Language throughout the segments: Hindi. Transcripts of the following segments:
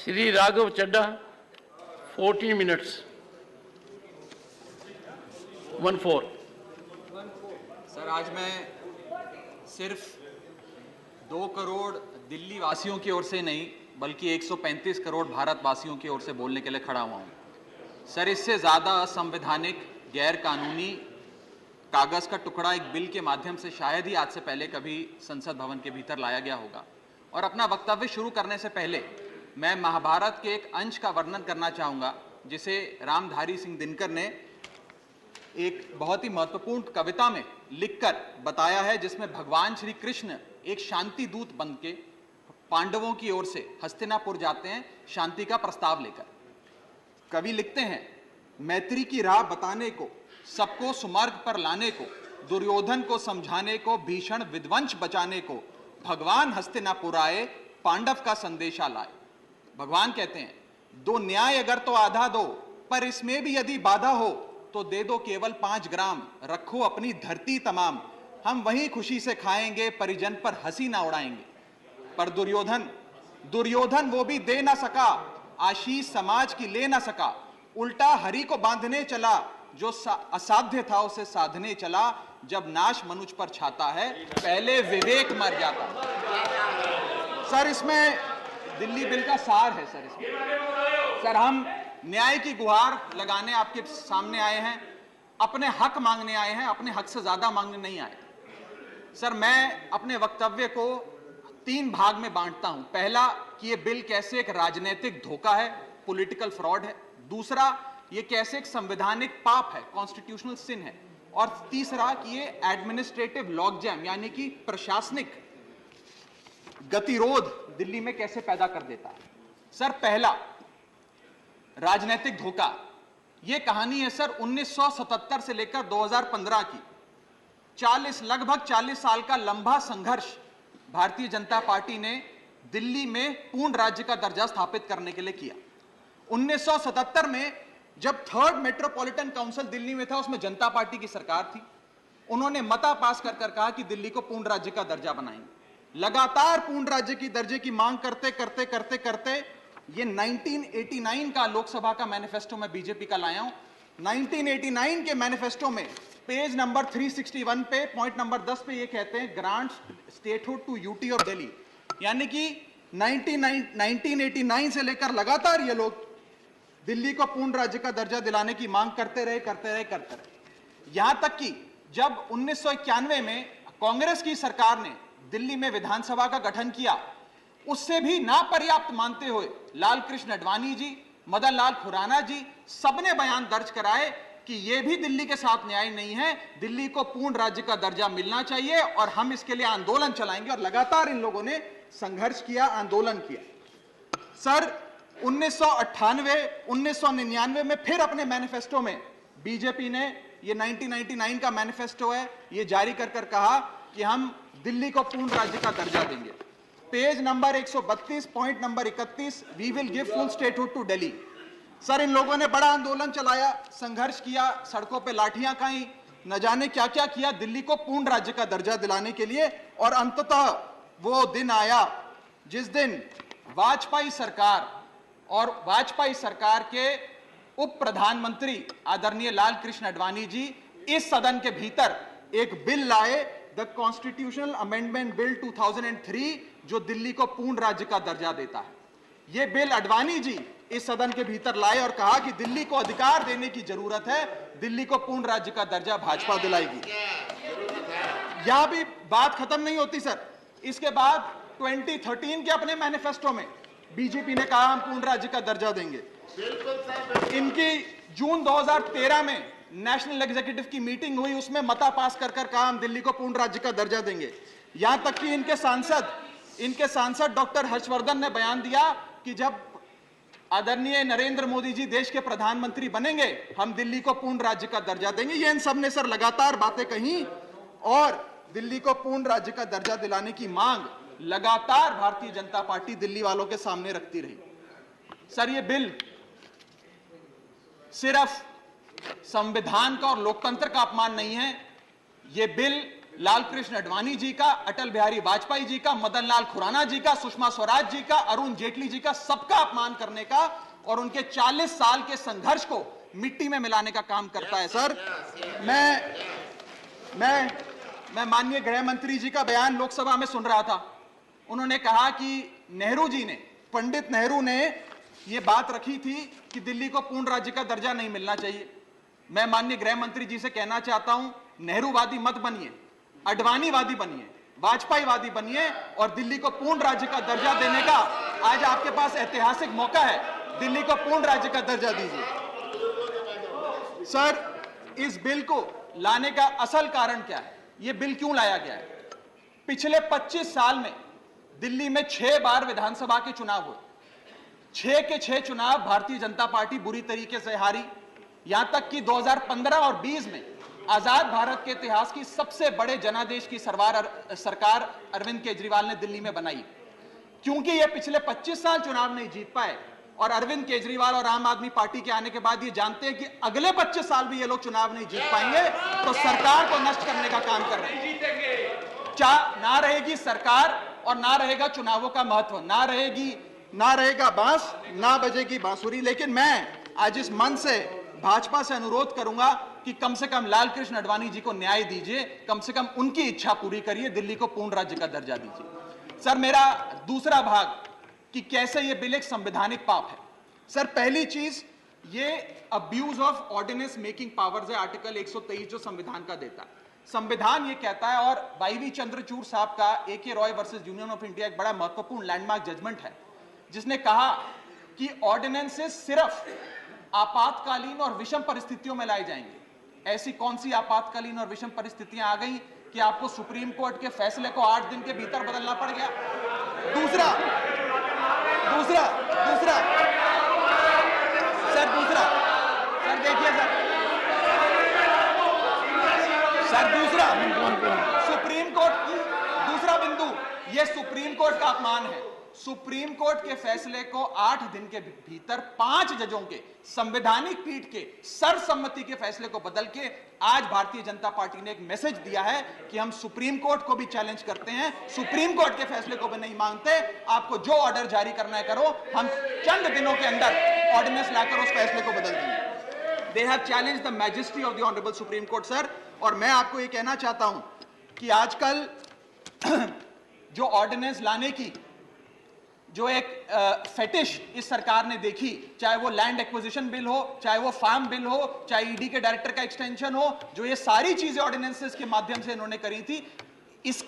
श्री राघव चड्डा 14 minutes 14। सर, आज मैं सिर्फ 2 करोड़ दिल्ली वासियों की ओर से नहीं बल्कि 135 करोड़ भारतवासियों की ओर से बोलने के लिए खड़ा हुआ हूं। सर, इससे ज़्यादा असंवैधानिक, गैर कानूनी कागज़ का टुकड़ा एक बिल के माध्यम से शायद ही आज से पहले कभी संसद भवन के भीतर लाया गया होगा। और अपना वक्तव्य शुरू करने से पहले मैं महाभारत के एक अंश का वर्णन करना चाहूँगा जिसे रामधारी सिंह दिनकर ने एक बहुत ही महत्वपूर्ण कविता में लिखकर बताया है, जिसमें भगवान श्री कृष्ण एक शांति दूत बनके पांडवों की ओर से हस्तिनापुर जाते हैं शांति का प्रस्ताव लेकर। कवि लिखते हैं, मैत्री की राह बताने को, सबको सुमार्ग पर लाने को, दुर्योधन को समझाने को, भीषण विध्वंस बचाने को, भगवान हस्तिनापुर आए, पांडव का संदेशा लाए। भगवान कहते हैं, दो न्याय अगर तो आधा दो, पर इसमें भी यदि बाधा हो तो दे दो केवल 5 ग्राम, रखो अपनी धरती तमाम, हम वहीं खुशी से खाएंगे, परिजन पर हंसी ना उड़ाएंगे। पर दुर्योधन वो भी दे ना सका, आशीष समाज की ले ना सका, उल्टा हरि को बांधने चला, जो असाध्य था उसे साधने चला, जब नाश मनुष्य पर छाता है, पहले विवेक मर जाता। सर, इसमें दिल्ली बिल का सार है। सर, हम न्याय की गुहार लगाने आपके सामने आए हैं, अपने हक मांगने आए हैं, अपने हक से ज्यादा मांगने नहीं आए। सर, मैं अपने वक्तव्य को 3 भाग में बांटता हूं। पहला कि यह बिल कैसे एक राजनीतिक धोखा है, पॉलिटिकल फ्रॉड है। दूसरा, यह कैसे एक संवैधानिक पाप है, कॉन्स्टिट्यूशनल सिन है। और तीसरा कि यह एडमिनिस्ट्रेटिव लॉकजैम यानी कि प्रशासनिक गतिरोध दिल्ली में कैसे पैदा कर देता है। सर, पहला राजनीतिक धोखा, यह कहानी है सर 1977 से लेकर 2015 की। लगभग 40 साल का लंबा संघर्ष भारतीय जनता पार्टी ने दिल्ली में पूर्ण राज्य का दर्जा स्थापित करने के लिए किया। 1977 में जब 3rd मेट्रोपॉलिटन काउंसिल दिल्ली में था, उसमें जनता पार्टी की सरकार थी। उन्होंने मता पास कर कहा कि दिल्ली को पूर्ण राज्य का दर्जा बनाएंगे। लगातार पूर्ण राज्य की दर्जे की मांग करते करते ये 1989 का लोकसभा का मैनिफेस्टो मैं बीजेपी का लाया हूं। 1989 के मैनिफेस्टो में पेज नंबर 361 पे पॉइंट नंबर 10 पे ये कहते हैं, ग्रांट स्टेटहुड टू यूटी और दिल्ली। यानी कि 1989 से लेकर लगातार ये लोग दिल्ली को पूर्ण राज्य का दर्जा दिलाने की मांग करते रहे। यहां तक कि जब 1991 में कांग्रेस की सरकार ने दिल्ली में विधानसभा का गठन किया, उससे भी ना पर्याप्त मानते हुए लाल कृष्ण आडवाणी जी, मदन लाल खुराना जी सबने बयान दर्ज कराए कि यह भी दिल्ली के साथ न्याय नहीं है, दिल्ली को पूर्ण राज्य का दर्जा मिलना चाहिए और हम इसके लिए आंदोलन चलाएंगे। और लगातार इन लोगों ने संघर्ष किया, आंदोलन किया। सर, 1998, 1999 में फिर अपने मैनिफेस्टो में बीजेपी ने, ये 1999 का मैनिफेस्टो है, ये जारी कर कहा कि हम दिल्ली को पूर्ण राज्य का दर्जा देंगे। Page number 132 point number 31, we will give full statehood to Delhi. Sir, इन लोगों ने बड़ा आंदोलन चलाया, संघर्ष किया, सड़कों पे लाठियां खाई, न जाने क्या क्या किया दिल्ली को पूर्ण राज्य का दर्जा दिलाने के लिए। और अंततः वो दिन आया जिस दिन वाजपेयी सरकार और वाजपेयी सरकार के उप प्रधानमंत्री आदरणीय लाल कृष्ण आडवाणी जी इस सदन के भीतर एक बिल लाए, द कॉन्स्टिट्यूशनल अमेंडमेंट बिल 2003, जो दिल्ली को पूर्ण राज्य का दर्जा देता है। यह बिल आडवाणी जी इस सदन के भीतर लाए और कहा कि दिल्ली को अधिकार देने की जरूरत है, दिल्ली को पूर्ण राज्य का दर्जा भाजपा दिलाएगी। यहां भी बात खत्म नहीं होती सर। इसके बाद 2013 के अपने मैनिफेस्टो में बीजेपी ने कहा हम पूर्ण राज्य का दर्जा देंगे। इनकी जून 2013 में नेशनल एग्जीक्यूटिव की मीटिंग हुई, उसमें मता पास कर कहा हम दिल्ली को पूर्ण राज्य का दर्जा देंगे। यहां तक कि इनके सांसद डॉक्टर हर्षवर्धन ने बयान दिया कि जब आदरणीय नरेंद्र मोदी जी देश के प्रधानमंत्री बनेंगे, हम दिल्ली को पूर्ण राज्य का दर्जा देंगे। ये इन सब ने सर लगातार बातें कही और दिल्ली को पूर्ण राज्य का दर्जा दिलाने की मांग लगातार भारतीय जनता पार्टी दिल्ली वालों के सामने रखती रही। सर, ये बिल सिर्फ संविधान का और लोकतंत्र का अपमान नहीं है, यह बिल लालकृष्ण आडवाणी जी का, अटल बिहारी वाजपेयी जी का, मदन लाल खुराना जी का, सुषमा स्वराज जी का, अरुण जेटली जी का, सबका अपमान करने का और उनके 40 साल के संघर्ष को मिट्टी में मिलाने का काम करता है। सर, मैं माननीय गृह मंत्री जी का बयान लोकसभा में सुन रहा था। उन्होंने कहा कि नेहरू जी ने, पंडित नेहरू ने यह बात रखी थी कि दिल्ली को पूर्ण राज्य का दर्जा नहीं मिलना चाहिए। मैं माननीय गृह मंत्री जी से कहना चाहता हूं, नेहरूवादी मत बनिए, आडवाणीवादी बनिए, वाजपेयीवादी बनिए और दिल्ली को पूर्ण राज्य का दर्जा देने का आज आपके पास ऐतिहासिक मौका है। दिल्ली को पूर्ण राज्य का दर्जा दीजिए। सर, इस बिल को लाने का असल कारण क्या है? यह बिल क्यों लाया गया है? पिछले 25 साल में दिल्ली में 6 बार विधानसभा के चुनाव हुए। 6 के 6 चुनाव भारतीय जनता पार्टी बुरी तरीके से हारी। यहां तक कि 2015 और 20 में आजाद भारत के इतिहास की सबसे बड़े जनादेश की सरकार अरविंद केजरीवाल ने दिल्ली में बनाई। क्योंकि ये पिछले 25 साल चुनाव नहीं जीत पाए और अरविंद केजरीवाल और आम आदमी पार्टी के आने के बाद ये जानते हैं कि अगले 25 साल भी ये लोग चुनाव नहीं जीत पाएंगे, तो सरकार को नष्ट करने का काम कर रहे हैं। ना रहेगी सरकार और ना रहेगा चुनावों का महत्व, ना रहेगा बांस, ना बजेगी बांसुरी। लेकिन मैं आज इस मंच से भाजपा से अनुरोध करूंगा कि कम से कम लालकृष्ण आडवाणी जी को न्याय दीजिए, कम से कम उनकी इच्छा पूरी करिए, दिल्ली को पूर्ण राज्य का दर्जा दीजिए। सर, मेरा दूसरा भाग कि कैसे यह बिल एक संवैधानिक पाप है। सर, पहली चीज, ये abuse of ordinance making powers है, आर्टिकल 123 जो संविधान का देता है। संविधान ये कहता है, और वाईवी चंद्रचूड़ साहब का AK Roy versus union of India एक बड़ा महत्वपूर्ण लैंडमार्क जजमेंट है, जिसने कहा कि ऑर्डिनेंसेस सिर्फ आपातकालीन और विषम परिस्थितियों में लाए जाएंगे। ऐसी कौन सी आपातकालीन और विषम परिस्थितियां आ गई कि आपको सुप्रीम कोर्ट के फैसले को 8 दिन के भीतर बदलना पड़ गया? दूसरा सर देखिए सर सुप्रीम कोर्ट की दूसरा बिंदु, यह सुप्रीम कोर्ट का अपमान है। सुप्रीम कोर्ट के फैसले को 8 दिन के भीतर 5 जजों के संवैधानिक पीठ के सर्वसम्मति के फैसले को बदल के आज भारतीय जनता पार्टी ने एक मैसेज दिया है कि हम सुप्रीम कोर्ट को भी चैलेंज करते हैं, सुप्रीम कोर्ट के फैसले को भी नहीं मांगते, आपको जो ऑर्डर जारी करना है करो, हम चंद दिनों के अंदर ऑर्डिनेंस लाकर उस फैसले को बदल देंगे। They have challenged the majesty of the honourable supreme court. Sir, और मैं आपको ये कहना चाहता हूं कि आजकल जो ऑर्डिनेंस लाने की जो एक फेटिश इस सरकार ने देखी, चाहे वो लैंड एक्विजिशन बिल हो, चाहे वो फार्म बिल हो, चाहे ईडी के डायरेक्टर का एक्सटेंशन हो, जो ये सारी चीजें ऑर्डिनेंसेस के माध्यम से इन्होंने करी थी, इस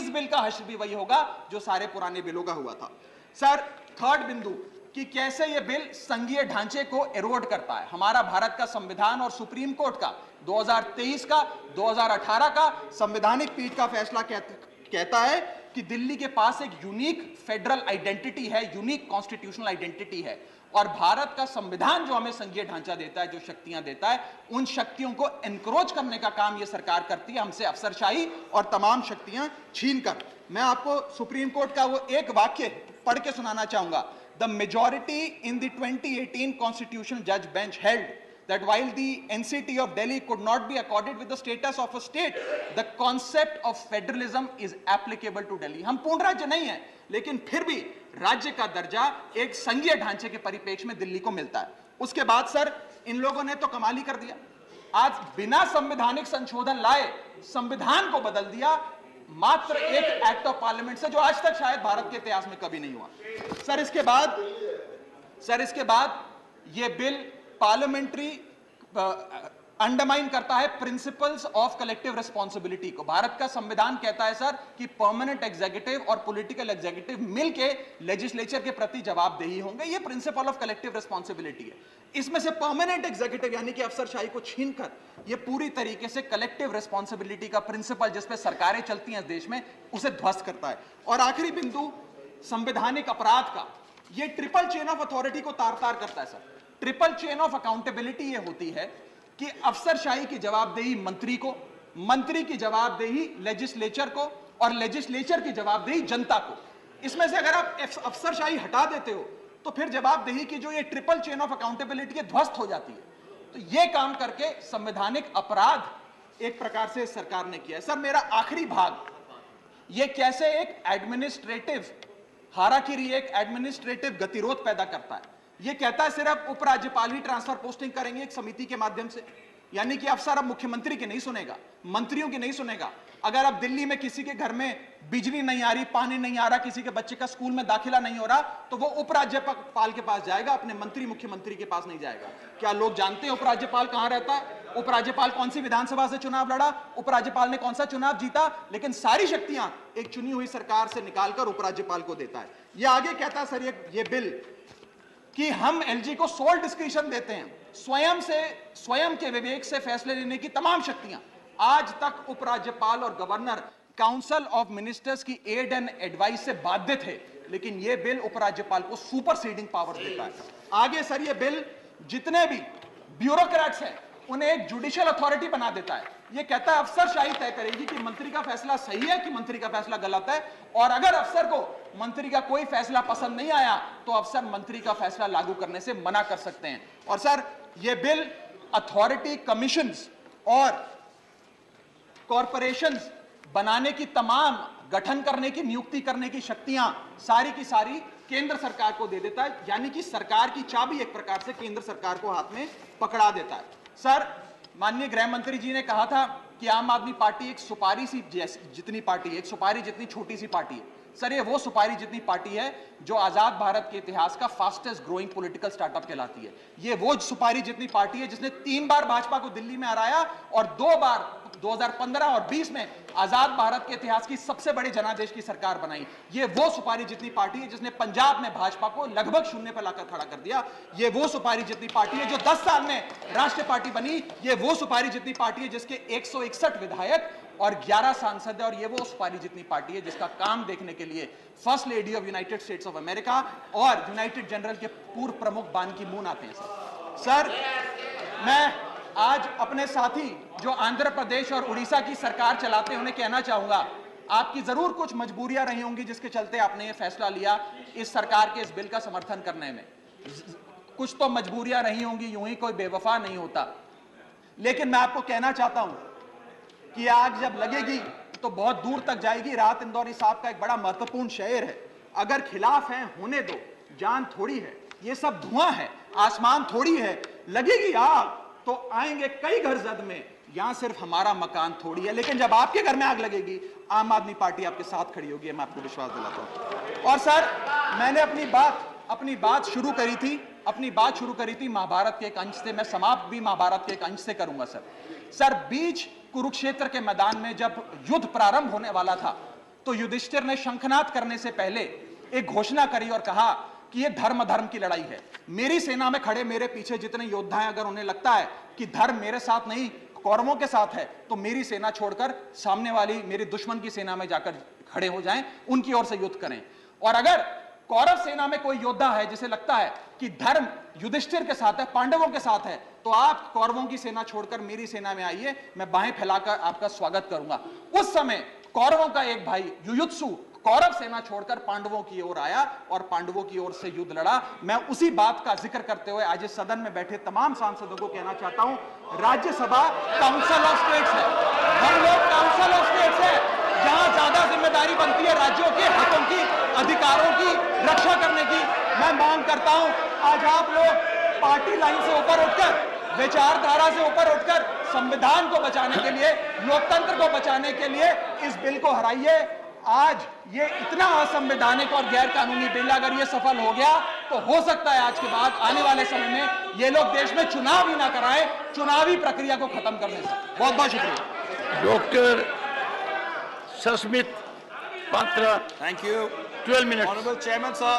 बिल का हश्र भी वही होगा जो सारे पुराने बिलों का हुआ था। सर, थर्ड बिंदु कि कैसे ये बिल संघीय ढांचे को एरोड करता है। हमारा भारत का संविधान और सुप्रीम कोर्ट का 2023 का 2018 का संवैधानिक पीठ का फैसला कहता है कि दिल्ली के पास एक यूनिक फेडरल आइडेंटिटी है, यूनिक कॉन्स्टिट्यूशनल आइडेंटिटी है, और भारत का संविधान जो हमें संघीय ढांचा देता है, जो शक्तियां देता है, उन शक्तियों को एनक्रोच करने का काम यह सरकार करती है, हमसे अफसरशाही और तमाम शक्तियां छीनकर। मैं आपको सुप्रीम कोर्ट का वो एक वाक्य पढ़ के सुनाना चाहूंगा। The majority in the 2018 constitutional जज bench held that while the NCT of Delhi could not be accorded with the status of a state, the concept of federalism is applicable to Delhi. हम पूर्ण राज्य नहीं है, लेकिन फिर भी राज्य का दर्जा एक संघीय ढांचे के परिप्रेक्ष्य में दिल्ली को मिलता है। उसके बाद सर, इन लोगों ने तो कमाल ही कर दिया। आज बिना संवैधानिक संशोधन लाए संविधान को बदल दिया, मात्र एक एक्ट ऑफ पार्लियामेंट से, जो आज तक शायद भारत के इतिहास में कभी नहीं हुआ। सर, इसके बाद ये बिल पार्लियामेंट्री अंडरमाइन करता है प्रिंसिपल्स ऑफ कलेक्टिव रिस्पांसिबिलिटी को। भारत का संविधान कहता है सर कि परमानेंट एग्जीक्यूटिव और पॉलिटिकल एग्जीक्यूटिव मिलके लेजिस्लेचर के प्रति जवाबदेही होंगे। ये प्रिंसिपल ऑफ कलेक्टिव रिस्पांसिबिलिटी है। इसमें से परमानेंट एग्जीक्यूटिव यानी कि अफसरशाही को छीनकर ये पूरी तरीके से कलेक्टिव रिस्पांसिबिलिटी का प्रिंसिपल, जिसपे सरकारें चलती हैं इस देश में, उसे ध्वस्त करता है। और आखिरी बिंदु संवैधानिक अपराध का, ये ट्रिपल चेन ऑफ अथॉरिटी को तार तार करता है sir. Triple chain of accountability ये होती है कि अफसरशाही की जवाबदेही मंत्री को, मंत्री की जवाबदेही लेजिस्लेचर को, और लेजिस्लेचर की जवाबदेही जनता को। इसमें से अगर आप अफसरशाही हटा देते हो तो फिर जवाबदेही की जो ये ट्रिपल चेन ऑफ अकाउंटेबिलिटी ध्वस्त हो जाती है। तो ये काम करके संवैधानिक अपराध एक प्रकार से सरकार ने किया है। सर मेरा आखिरी भाग, ये कैसे एक एडमिनिस्ट्रेटिव हाराकिरी, एक एडमिनिस्ट्रेटिव गतिरोध पैदा करता है। ये कहता है सिर्फ उपराज्यपाल ही ट्रांसफर पोस्टिंग करेंगे एक समिति के माध्यम से, यानी कि अफसर अब मुख्यमंत्री की नहीं सुनेगा, मंत्रियों की नहीं सुनेगा। अगर अब दिल्ली में किसी के घर में बिजली नहीं आ रही, पानी नहीं आ रहा, किसी के बच्चे का स्कूल में दाखिला नहीं हो रहा, तो वो उपराज्यपाल के पास जाएगा, अपने मंत्री मुख्यमंत्री के पास नहीं जाएगा। क्या लोग जानते हैं उपराज्यपाल कहां रहता है? उपराज्यपाल कौन सी विधानसभा से चुनाव लड़ा, उपराज्यपाल ने कौन सा चुनाव जीता? लेकिन सारी शक्तियां एक चुनी हुई सरकार से निकालकर उपराज्यपाल को देता है। यह आगे कहता है सर ये बिल कि हम एलजी को सोल डिस्क्रिशन देते हैं, स्वयं के विवेक से फैसले लेने की तमाम शक्तियां। आज तक उपराज्यपाल और गवर्नर काउंसिल ऑफ मिनिस्टर्स की एड एंड एडवाइस से बाध्य थे, लेकिन यह बिल उपराज्यपाल को सुपरसीडिंग पावर देता है। आगे सर यह बिल जितने भी ब्यूरोक्रेट्स हैं उन्हें एक जुडिशियल अथॉरिटी बना देता है। यह कहता है अफसरशाही तय करेगी कि मंत्री का फैसला सही है कि मंत्री का फैसला गलत है, और अगर अफसर को मंत्री का कोई फैसला पसंद नहीं आया तो अफसर मंत्री का फैसला लागू करने से मना कर सकते हैं। और सर यह बिल अथॉरिटी, कमीशंस और कॉरपोरेशंस बनाने की, तमाम गठन करने की, नियुक्ति करने की शक्तियां सारी की सारी केंद्र सरकार को दे देता है, यानी कि सरकार की चाबी एक प्रकार से केंद्र सरकार को हाथ में पकड़ा देता है। सर माननीय गृह मंत्री जी ने कहा था कि आम आदमी पार्टी एक सुपारी सी जितनी पार्टी है, एक सुपारी जितनी छोटी सी पार्टी है। सर ये वो सुपारी जितनी पार्टी है जो आजाद भारत के इतिहास का फास्टेस्ट ग्रोइंग पॉलिटिकल स्टार्टअप कहलाती है। ये वो सुपारी जितनी पार्टी है जिसने 3 बार भाजपा को दिल्ली में हराया और 2 बार 2015 और 20 में आजाद भारत के इतिहास की सबसे बड़ी जनादेश की सरकार बनाई। ये वो सुपारी जितनी पार्टी है जिसने पंजाब में भाजपा को लगभग शून्य पर लाकर खड़ा कर दिया। ये वो सुपारी जितनी पार्टी है जो 10 साल में राष्ट्रीय पार्टी बनी। ये वो सुपारी जितनी पार्टी है जिसके 161 विधायक और 11 सांसद है। और ये वो सुपारी जितनी पार्टी है जिसका काम देखने के लिए first lady of United states of America और यूनाइटेड जनरल के पूर्व प्रमुख बान की मून आते हैं। सर मैं आज अपने साथी जो आंध्र प्रदेश और उड़ीसा की सरकार चलाते हैं उन्हें कहना चाहूंगा, आपकी जरूर कुछ मजबूरियां रही होंगी जिसके चलते आपने ये फैसला लिया इस सरकार के इस बिल का समर्थन करने में। कुछ तो मजबूरियां रही होंगी, यूं ही कोई बेवफा नहीं होता। लेकिन मैं आपको कहना चाहता हूं कि आग जब लगेगी तो बहुत दूर तक जाएगी। राहत इंदौरी साहब का एक बड़ा महत्वपूर्ण शेर है, अगर खिलाफ है होने दो, जान थोड़ी है, ये सब धुआं है, आसमान थोड़ी है, लगेगी आग तो आएंगे कई घर जद में, यहां सिर्फ हमारा मकान थोड़ी है। लेकिन जब आपके घर में आग लगेगी आम आदमी पार्टी आपके साथ खड़ी होगी, मैं आपको विश्वास दिलाता हूं। और सर मैंने अपनी बात शुरू करी थी महाभारत के एक अंश से, मैं समाप्त भी महाभारत के एक अंश से करूंगा। सर बीच कुरुक्षेत्र के मैदान में जब युद्ध प्रारंभ होने वाला था तो युधिष्ठिर ने शंखनाद करने से पहले एक घोषणा करी और कहा कि यह धर्म की लड़ाई है। मेरी सेना में खड़े मेरे पीछे जितने योद्धा हैं, अगर उन्हें लगता है कि धर्म मेरे साथ नहीं कौरवों के साथ है तो मेरी सेना छोड़कर सामने वाली मेरी दुश्मन की सेना में जाकर खड़े हो जाएं, उनकी ओर से युद्ध करें। और अगर कौरव सेना में कोई योद्धा है जिसे लगता है कि धर्म युधिष्ठिर के साथ है, पांडवों के साथ है, तो आप कौरवों की सेना छोड़कर मेरी सेना में आइए, मैं बाहें फैलाकर आपका स्वागत करूंगा। उस समय कौरवों का एक भाई युयुत्सु कौरव सेना छोड़कर पांडवों की ओर आया और पांडवों की ओर से युद्ध लड़ा। मैं उसी बात का जिक्र करते हुए आज इस सदन में बैठे तमाम सांसदों को कहना चाहता हूं, राज्यसभा काउंसिल ऑफ स्टेट्स है, हम लोग काउंसिल ऑफ स्टेट्स है, जहां ज्यादा जिम्मेदारी बनती है राज्यों के हकों की, अधिकारों की रक्षा करने की। मैं मांग करता हूं आज आप लोग पार्टी लाइन से ऊपर उठकर, विचारधारा से ऊपर उठकर संविधान को बचाने के लिए, लोकतंत्र को बचाने के लिए इस बिल को हराइए। आज ये इतना असंवैधानिक और गैर कानूनी बिल अगर ये सफल हो गया तो हो सकता है आज के बाद आने वाले समय में ये लोग देश में चुनाव ही ना कराएं, चुनावी प्रक्रिया को खत्म करने से। बहुत बहुत शुक्रिया। Doctor Sasmit Patra, Thank you. 12 minutes. Honorable Chairman, sir.